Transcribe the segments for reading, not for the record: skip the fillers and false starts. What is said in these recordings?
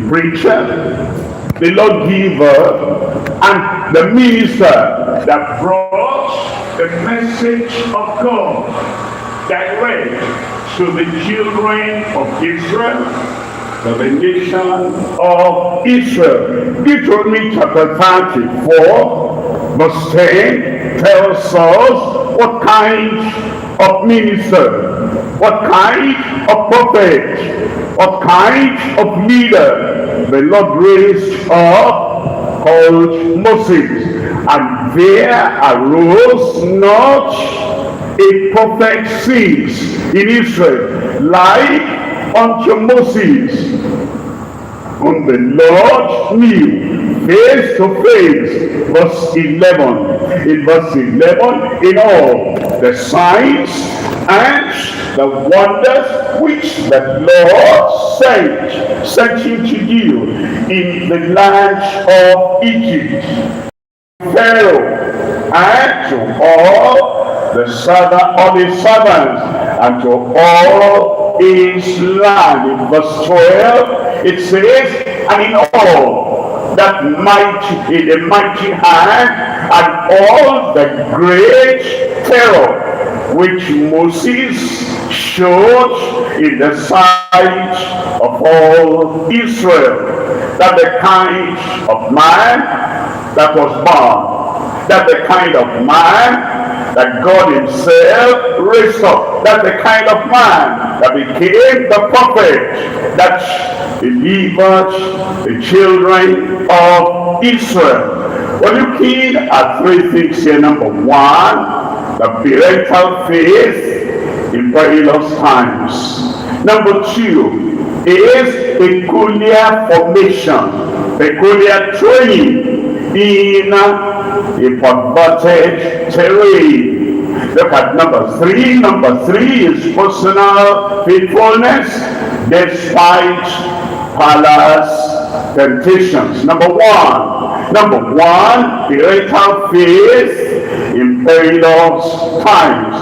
preacher, the lawgiver, and the minister that brought the message of God direct to the children of Israel, to the nation of Israel. Deuteronomy chapter 34, verse 10 tells us what kind of minister, what kind of prophet, what kind of leader the Lord raised up, called Moses. And there arose not a prophet since in Israel like unto Moses, whom the Lord knew face to face. Verse 11. In verse 11, in all the signs and the wonders which the Lord sent him to do in the land of Egypt, Pharaoh, and to all the servants, and to all his land. In verse 12, it says, and in all that mighty, in the mighty hand, and all the great terror which Moses showed in the sight of all Israel, that the kind of man that was born, that the kind of man that God himself raised up, that the kind of man that became the prophet that delivered the children of Israel. We're looking at three things here. Number one, the parental faith in perilous times. Number two is peculiar formation, peculiar training in a perverted terrain. Look at number three. Number three is personal faithfulness despite palace temptations. Number one, parental faith in perilous times.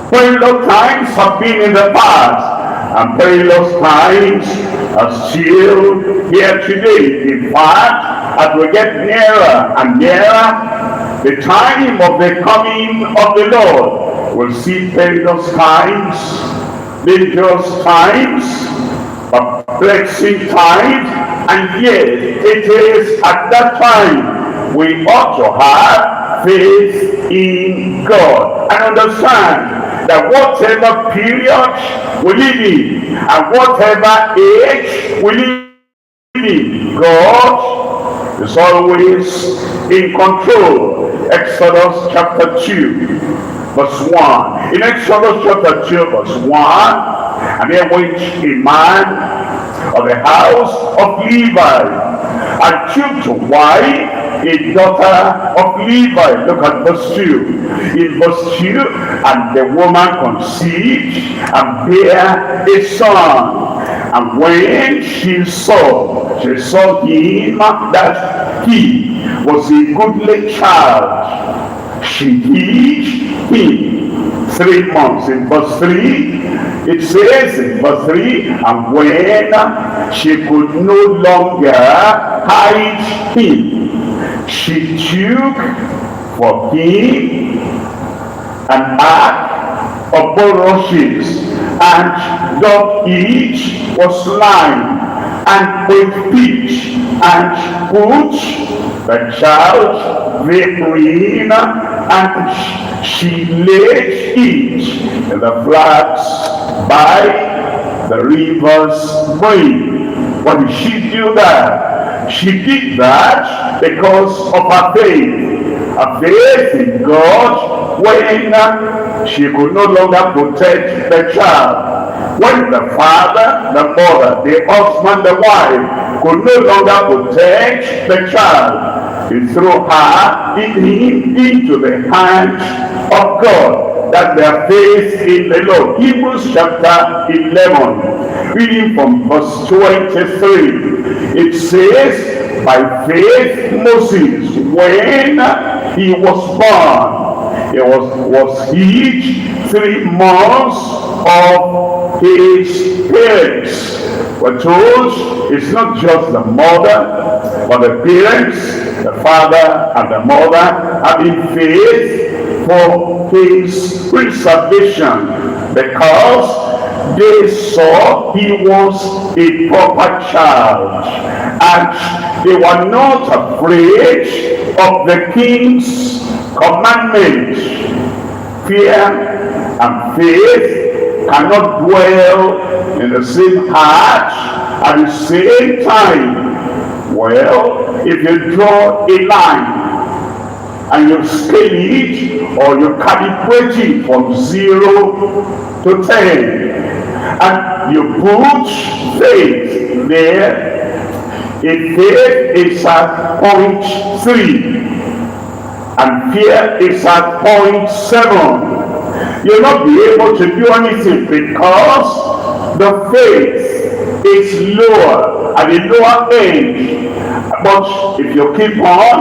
Perilous times have been in the past, and perilous times are still here today. In fact, as we get nearer and nearer the time of the coming of the Lord, we'll see perilous times, dangerous times, perplexing times, and yet it is at that time we ought to have faith in God and understand that whatever period we live in and whatever age we live in, God is always in control. Exodus chapter 2 verse 1. In Exodus chapter 2 verse 1, and there went a man of the house of Levi and took to wife a daughter of Levi. Look at verse 2. In verse 2, and the woman conceived and bare a son. And when she saw him that he was a goodly child, she hid him 3 months. In verse 3, it says in verse 3, and when she could no longer hide him, she took for him an ark of bulrushes, and doth each was lined and with pitch, and put the child therein, and she laid it in the flags by the river's brink. Why did she do that? She did that because of her faith. A faith in God when she could no longer protect the child. When the father, the mother, the husband, the wife could no longer protect the child, he threw her into the hands of God. That's their faith in the Lord. Hebrews chapter 11, reading from verse 23. It says, by faith Moses, when he was born, he was hid 3 months of his parents. We're told it's not just the mother, but the parents, the father and the mother, having faith for his preservation, because they saw he was a proper child, and they were not afraid of the king's commandment. Fear and faith cannot dwell in the same heart at the same time. Well, if you draw a line and you scale it or you calibrate it from 0 to 10, and you put faith there, if faith is at 0.3 and fear is at 0.7, you'll not be able to do anything, because the faith is lower, at the lower end. But if you keep on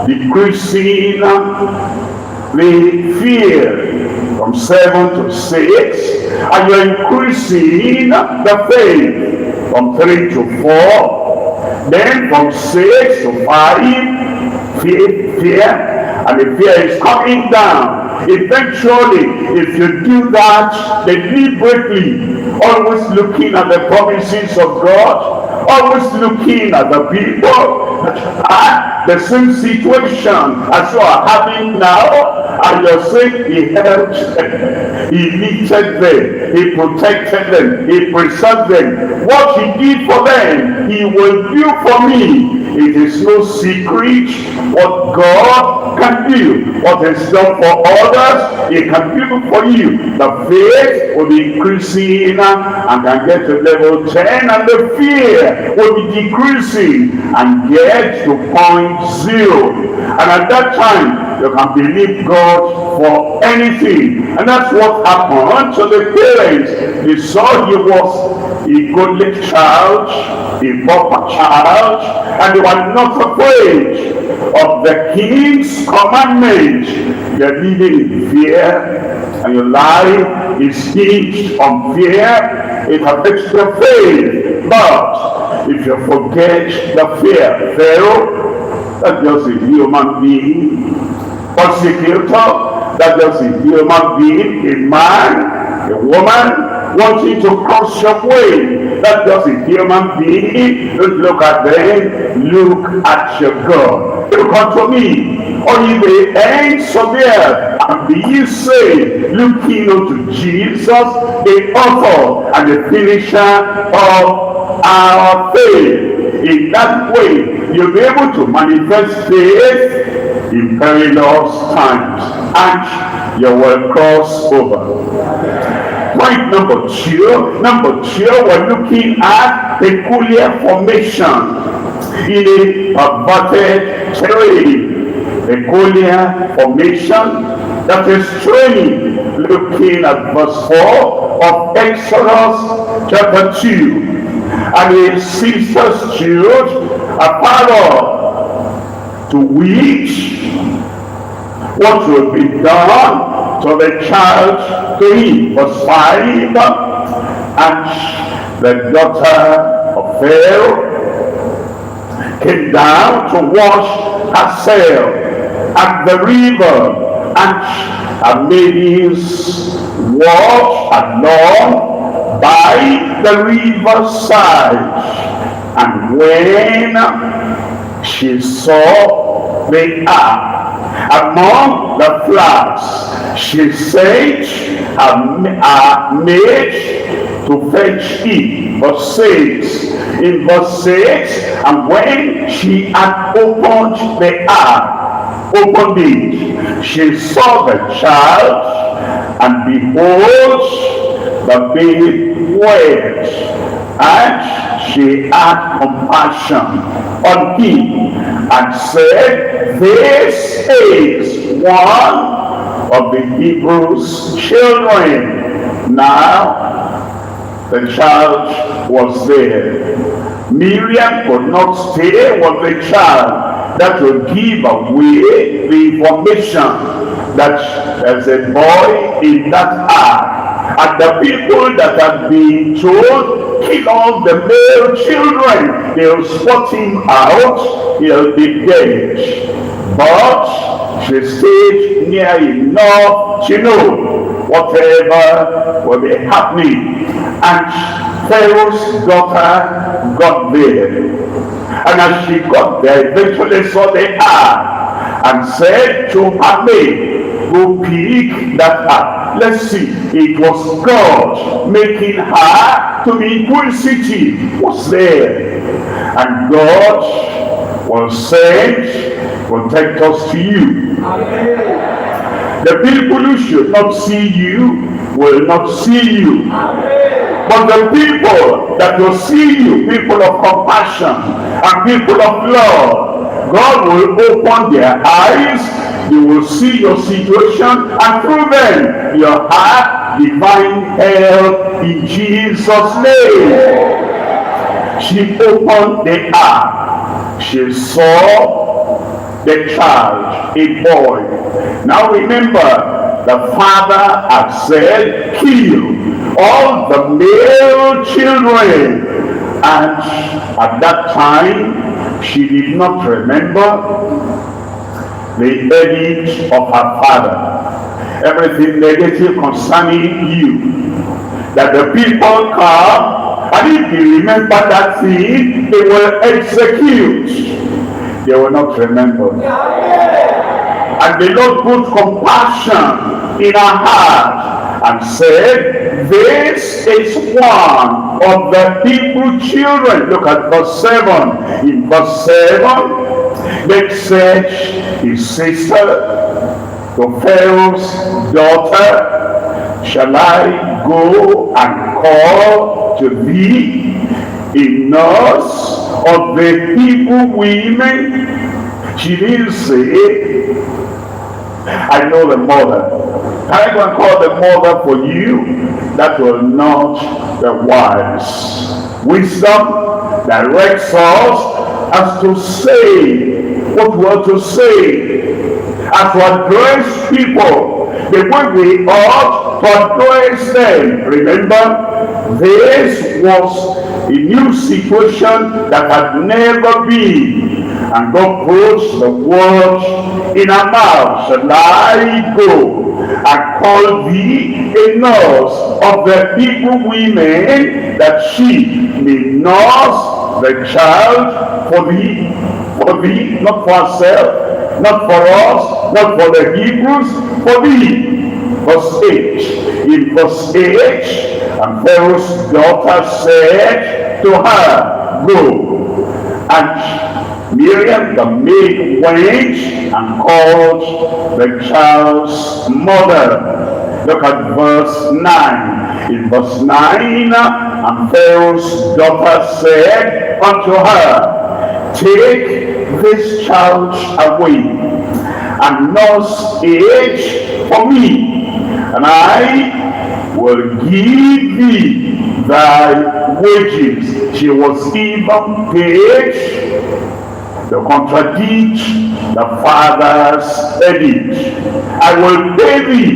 decreasing the fear from 7 to 6, and you're increasing the faith from 3 to 4, then from 6 to 5, fear, and the fear is coming down. Eventually, if you do that deliberately, always looking at the promises of God, always looking at the people, at the same situation as you are having now, and you're saying he helped them, he lifted them, he protected them, he preserved them. What he did for them, he will do for me. It is no secret what God can do. What is done for others, he can do for you. The faith will be increasing and can get to level 10, and the fear will be decreasing and get to 0.0. And at that time, you can believe God for anything. And that's what happened to the parents. They saw he was a godly child, a proper child, and they were not afraid of the king's commandment. You're living in fear, and your life is hinged on fear. It affects your faith. But if you forget the fear, Pharaoh, that's just a human being. Persecutor, that's just a human being. A man, a woman, wanting to cross your way, that's just a human being. Don't look at them, look at your God. Look unto me, all ye the ends of the earth, and be ye saved, looking unto Jesus, the author and the finisher of our faith. In that way, you'll be able to manifest faith in perilous times, and you will cross over. Point number two. We're looking at peculiar formation in a perverted terrain. Peculiar formation, that is training. Looking at verse 4 of Exodus chapter 2. And his sister stood apart, to which what will be done to the child to him. Verse 5, and the daughter of Pharaoh came down to wash herself at the river, and her maidens walked along by the riverside. And when she saw the ark among the flags, she sent her maid to fetch it. Verse 6. In verse 6, and when she had opened the ark, opened it, she saw the child, and behold, the babe wept, and she had compassion on him, and said, this is one of the Hebrews' children. Now the child was there. Miriam could not stay with the child. That would give away the information that there's a boy in that ark. And the people that had been told, kill all the male children, they'll spot him out, he'll be dead. But she stayed near enough to know whatever will be happening. And Pharaoh's daughter got there. And as she got there, eventually saw the ark and said to her maid, go pick that ark. Let's see, it was God making her to be inquisitive. What's there? And God will send, protect us to you. Amen. The people who should not see you will not see you. Amen. But the people that will see you, people of compassion and people of love, God will open their eyes. You will see your situation, and through them your heart divine help in Jesus' name. She opened the ark. She saw the child, a boy. Now remember, the father had said, kill all the male children. And at that time, she did not remember the edict of her father. Everything negative concerning you, that the people come, and if they remember that thing, they will execute. They will not remember. And the Lord put compassion in her heart and said, this is one of the Hebrew children. Look at verse 7. In verse 7, they said, his sister, to Pharaoh's daughter, shall I go and call to thee a nurse of the Hebrew women? She didn't say, I know the mother. Can I go and call the mother for you? That will not be wise. Wisdom directs us as to say what we are to say, as to address people the way we ought to address them. Remember, this was a new situation that had never been. And God puts the word in her mouth. Shall I go and call thee a nurse of the Hebrew women, that she may nurse the child for thee, not for herself, not for us, not for the Hebrews, for thee. Verse 8. In verse 8, and Pharaoh's daughter said to her, go. And Miriam the maid went and called the child's mother. Look at verse 9. In verse 9, and Pharaoh's daughter said unto her, take this child away, and nurse it for me, and I will give thee thy wages. She was even paid to contradict the father's edict. I will pay thee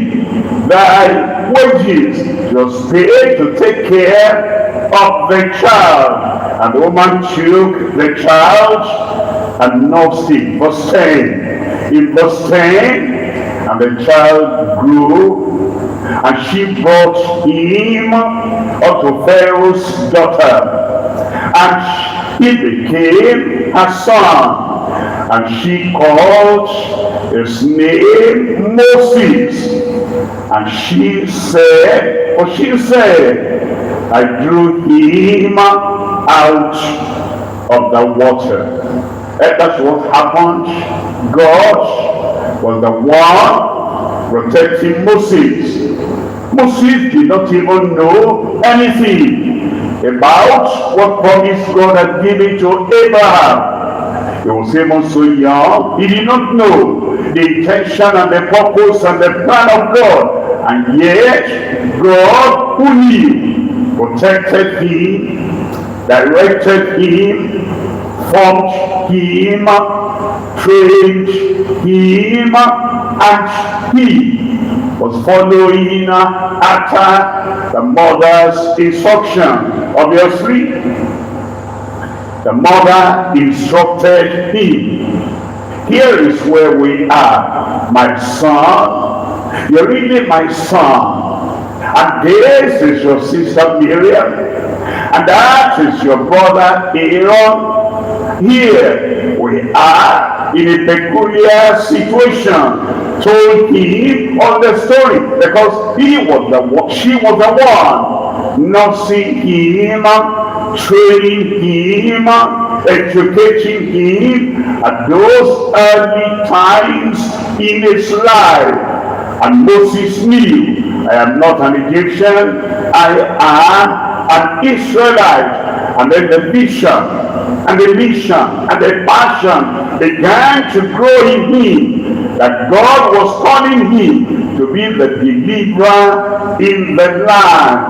thy wages. She was paid to take care of the child. And the woman took the child and nursed him. Verse 10. In verse 10, and the child grew, and she brought him unto Pharaoh's daughter, and he became her son. And she called his name Moses. And she said, I drew him out of the water. And that's what happened. God was the one protecting Moses. Moses did not even know anything about what promise God had given to Abraham. He was even so young, he did not know the intention and the purpose and the plan of God. And yet, God, who knew, protected him, directed him, formed him, trained him, and he was following after the mother's instruction. Obviously, the mother instructed him. Here is where we are. My son, you're really my son. And this is your sister Miriam. And that is your brother Aaron. Here we are in a peculiar situation. Told him all the story because she was the one nursing him, training him, educating him at those early times in his life. And Moses knew, I am not an Egyptian, I am an Israelite. And then the vision and the mission and the passion began to grow in him, that God was calling him to be the deliverer in the land.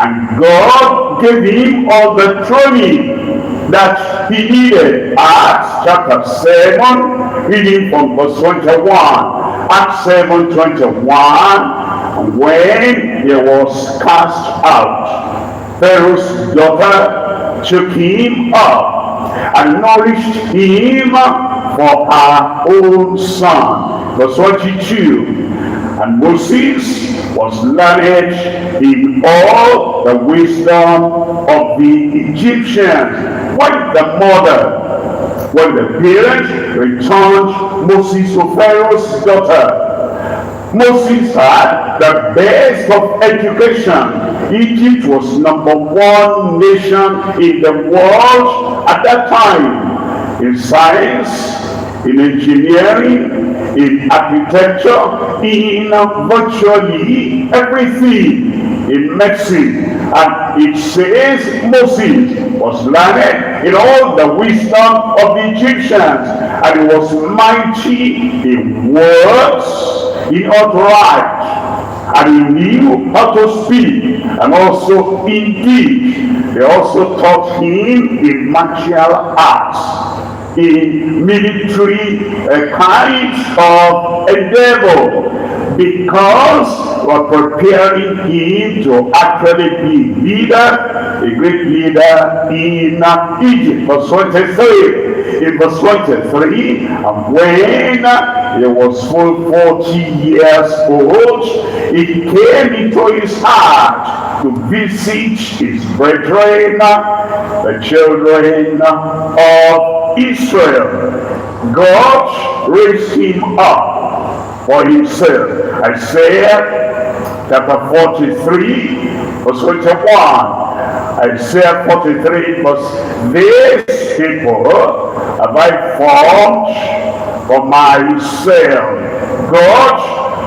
And God gave him all the training that he needed. Acts chapter 7, reading from verse 21. Acts 7:21. When he was cast out, Pharaoh's daughter took him up and nourished him for her own son. Verse 22. And Moses was learned in all the wisdom of the Egyptians. When the parents returned Moses to Pharaoh's daughter, Moses had the best of education. Egypt was #1 nation in the world at that time, in science, in engineering, in architecture, in virtually everything, in medicine. And it says Moses was learned in all the wisdom of the Egyptians, and he was mighty in words, in upright, and he knew how to speak, and also in deed. They also taught him in martial arts, in military kinds of endeavor, because we're preparing him to actually be leader, a great leader in Egypt. Verse 23. In verse 23, and when he was full 40 years old, it came into his heart to visit his brethren, the children of Israel. God raised him up for himself. Isaiah chapter 43, verse 21. Isaiah 43, verse, this people have I formed for myself. God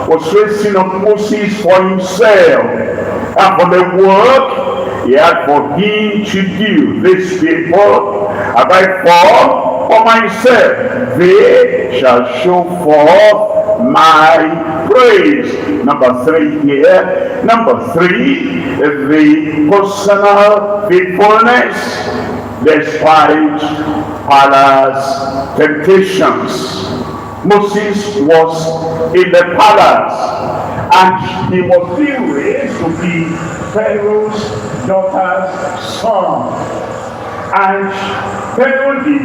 was raising up Moses for himself, and for the work he had for him to do. These people have I formed for myself. They shall show forth my praise. Number 3 here. Number 3, the personal faithfulness despite palace temptations. Moses was in the palace, and he was still raised to be Pharaoh's daughter's son. And Pharaoh did